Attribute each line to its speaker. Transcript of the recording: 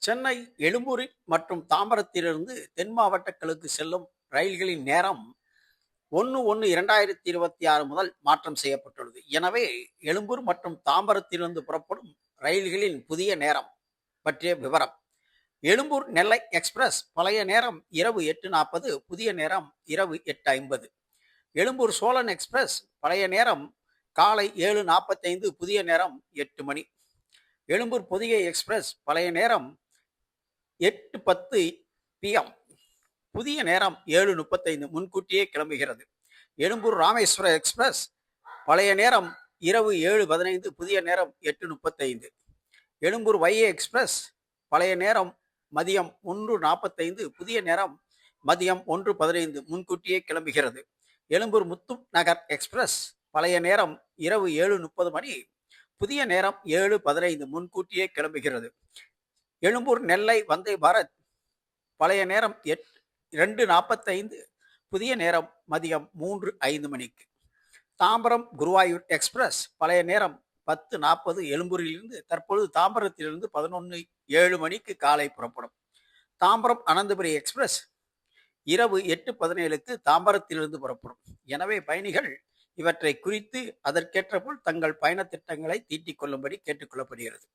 Speaker 1: சென்னை எழும்பூர் மற்றும் தாம்பரத்திலிருந்து தென் மாவட்டங்களுக்கு செல்லும் ரயில்களின் நேரம் 1/1/2026 முதல் மாற்றம் செய்யப்பட்டுள்ளது. எனவே எழும்பூர் மற்றும் தாம்பரத்திலிருந்து புறப்படும் ரயில்களின் புதிய நேரம் பற்றிய விவரம். எழும்பூர் நெல்லை எக்ஸ்பிரஸ் பழைய நேரம் இரவு 8:40, புதிய நேரம் இரவு 8:50. எழும்பூர் சோழன் எக்ஸ்பிரஸ் பழைய நேரம் காலை 7:45, புதிய நேரம் 8 மணி. எழும்பூர் பொதிகை எக்ஸ்பிரஸ் பழைய நேரம் 8:10 PM, புதிய நேரம் 7:35, முன்கூட்டியே கிளம்புகிறது. எழும்பூர் ராமேஸ்வரம் எக்ஸ்பிரஸ் பழைய நேரம் இரவு 7:15, புதிய நேரம் 8:35. எழும்பூர் வைகை எக்ஸ்பிரஸ் பழைய நேரம் மதியம் 1:45, புதிய நேரம் மதியம் 1:15, முன்கூட்டியே கிளம்புகிறது. எழும்பூர் முத்து நகர் எக்ஸ்பிரஸ் பழைய நேரம் இரவு 7:30 மணி, புதிய நேரம் 7:15, முன்கூட்டியே கிளம்புகிறது. எழும்பூர் நெல்லை வந்தே பாரத் பழைய நேரம் 2:45, புதிய நேரம் மதியம் 3:05 மணிக்கு. தாம்பரம் குருவாயூர் எக்ஸ்பிரஸ் பழைய நேரம் 10:40 எழும்பூரிலிருந்து தற்பொழுது தாம்பரத்திலிருந்து 11:07 மணிக்கு காலை புறப்படும். தாம்பரம் அனந்தபுரி எக்ஸ்பிரஸ் இரவு 8:17க்கு தாம்பரத்திலிருந்து புறப்படும். எனவே பயணிகள் இவற்றை குறித்து அதற்கேற்றபோல் தங்கள் பயண திட்டங்களை தீட்டிக் கொள்ளும்படி கேட்டுக்கொள்ளப்படுகிறது.